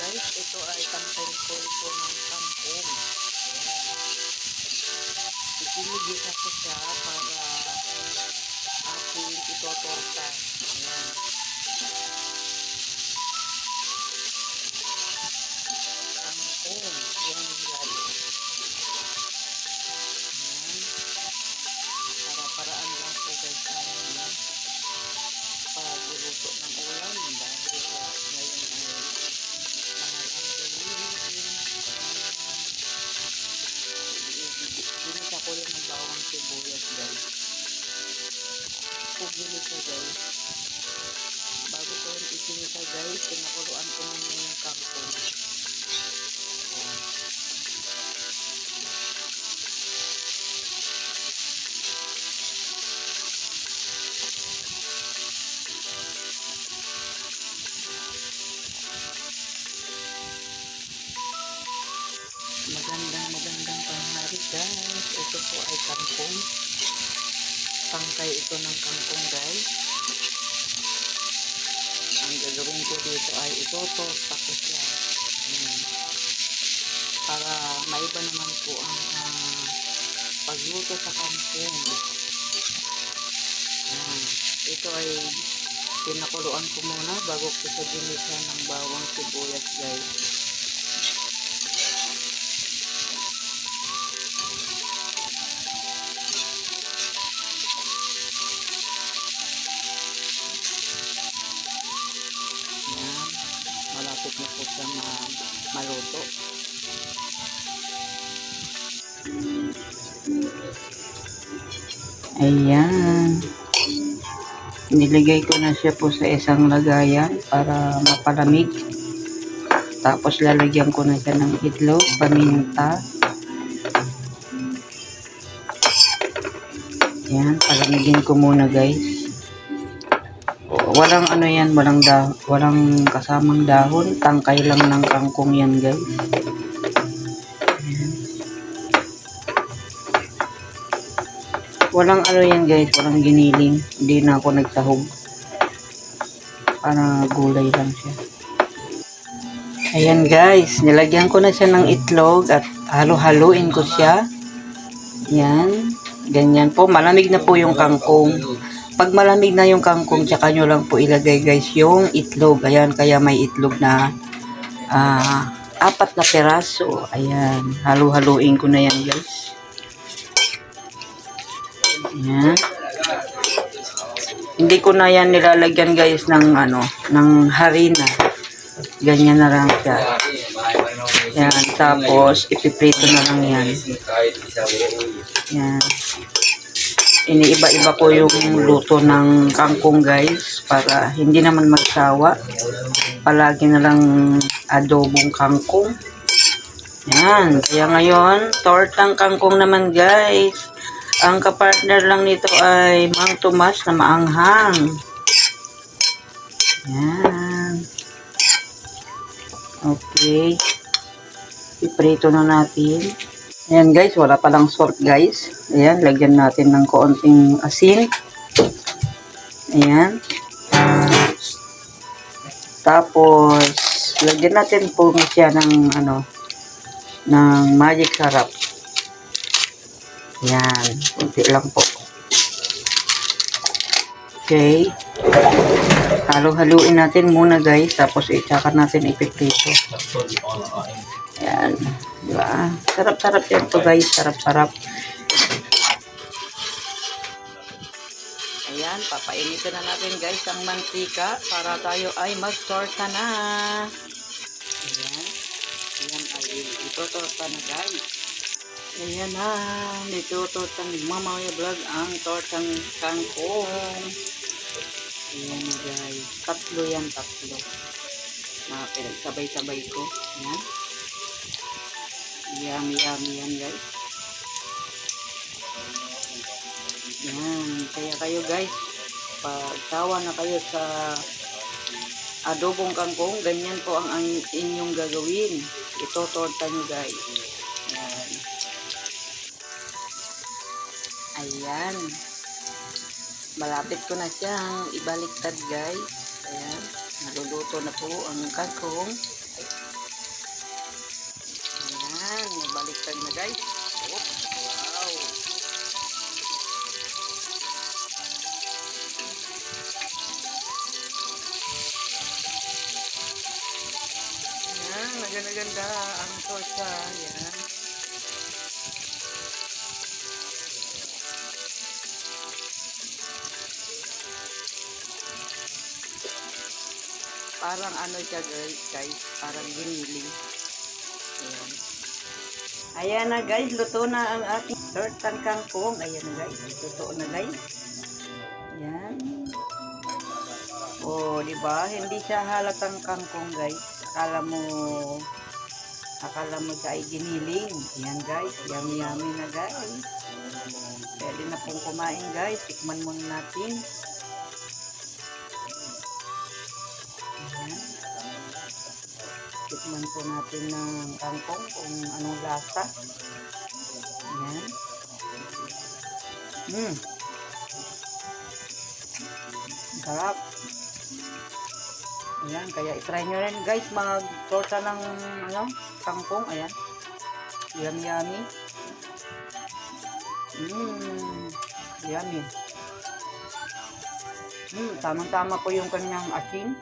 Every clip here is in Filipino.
guys, ito ay tangkol ko ng kangkong. Ayan. Ikinigisa ko siya para aking itotorta. Ayan. Kangkong. Yan guys. Ayan. Para-paraan lang po guys ang pagluluto ng ulam dahil ngayon ay mahal ang bilihin. Ginisa ko lang ng bawang sibuyas guys. Kung ginisa guys, bago ko yung iginisa guys, pinakuluan ko muna yung kangkong. Ayan. Magandang panghari guys. Ito po ay kangkong. Pangkay ito ng kangkong guys. Ang gagawin ko dito ay itotorta ko siya. Ayan. Para maiba naman po ang pagluto sa kangkong. Ayan. Ito ay pinakuluan ko muna bago ko sa ginisa ng bawang sibuyas guys. Malapit na po siya maluto. Ayan. Niligay ko na siya po sa isang lagayan para mapalamig. Tapos lalagyan ko na siya ng itlog, paminta. Ayan, palamigin ko muna guys. Walang ano yan, walang kasamang dahon, tangkay lang ng kangkong yan guys. Ayan. Walang ano yan guys, walang giniling, hindi na ako nagsahog. Para gulay lang siya. Ayan guys, nilagyan ko na siya ng itlog at halo-haluin ko siya. Ayan, ganyan po, malamig na po yung kangkong. Pag malamig na yung kangkong, tsaka nyo lang po ilagay guys yung itlog. Ayan, kaya may itlog na 4 na peraso. Ayan, halu-haluin ko na yan guys. Ayan. Hindi ko na yan nilalagyan guys ng ng harina. Ganyan na lang siya. Ayan, tapos ipiprito na lang yan. Ayan. Iniiba-iba ko yung luto ng kangkong guys para hindi naman magsawa. Palagi na lang adobong kangkong. Yan. Kaya ngayon, tortang kangkong naman guys. Ang kapartner lang nito ay Mang Tomas na maanghang. Yan. Okay. Iprito na natin. Ayan guys, wala palang salt guys. Ayan, lagyan natin ng konting asin. Ayan. Tapos, lagyan natin po siya ng ng magic sarap. Ayan, kunti lang po. Okay. Halo-haluin natin muna guys, tapositsaka natin ipiprito. Ayan. Diba? Sarap-sarap yan to guys. Sarap-sarap. Ayan. Papainitin na natin guys ang mantika para tayo ay mag-torta na. Ayan. Ayan ay ito-torta na guys. Ayan na. Ito-torta ni Mama Maya Vlog ang tortang kangkong. Ayan na guys. 3 yan. 3. Pinagsabay-sabay ko. Ayan. Yummy yan guys. Yan. Kaya kayo guys, pag sawa na kayo sa adobong kangkong, ganyan po ang inyong gagawin. Ito torta nyo guys. Yan. Ayan. Malapit ko na siyang ibaliktad guys. Ayan. Naluluto na po ang kangkong. guys. Oh, wow. Yan, maganda-ganda ang torta. Yan. Parang ano siya guys, parang giniling. Ayan. Ayan na guys, luto na ang ating tortang kangkong. Ayan na guys, luto na guys. Ayan. Oh, di ba? Hindi siya halatang kangkong guys. Akala mo siya ay giniling. Ayan guys, yummy na guys. Pwede na pong kumain guys. Tikman muna natin. Ayan. Tikman po natin ng kangkong kung anong lasa. Ayan. Sarap. Ayan, kaya itry nyo rin guys mag-torta ng kangkong. Ayan. Yummy. Yummy. Tamang-tama po yung kanyang asin.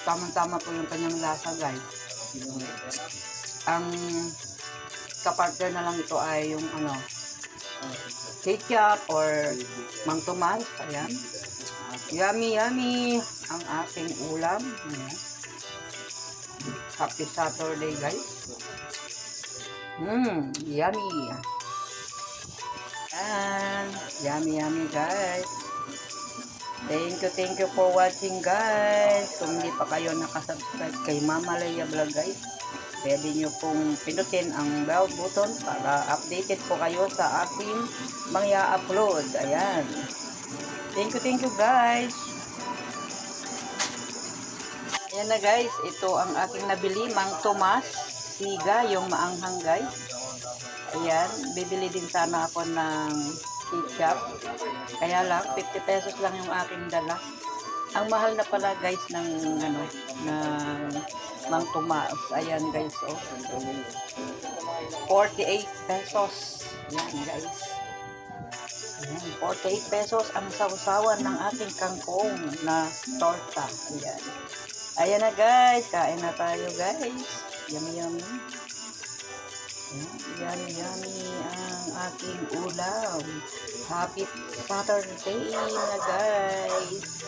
Tamang-tama po yung kanyang lasa guys. Ang kapartner na lang ito ay yung ketchup or Mang Tomas. Ayan. Yummy ang ating ulam. Ayan. Happy Saturday guys. Yummy. And yummy guys. Thank you for watching guys. Kung hindi pa kayo nakasubscribe kay Mama Leia Vlog guys, pwede nyo pong pindutin ang bell button para updated po kayo sa aking mga upload. Ayan. Thank you guys. Ayan na guys, ito ang aking nabili, Mang Tomas Siga, yung maanghang guys. Ayan, bibili din sana ako ng ketchup. Kaya lang, 50 pesos lang yung aking dala. Ang mahal na pala guys ng Mang Tomas. Ayan guys, oh. 48 pesos. Ayan guys. Ayan, 48 pesos ang sausawan ng ating kangkong na torta. Ayan. Ayan na guys, kain na tayo guys. Yummy. Yummy ang aking ulam. Happy Saturday na guys.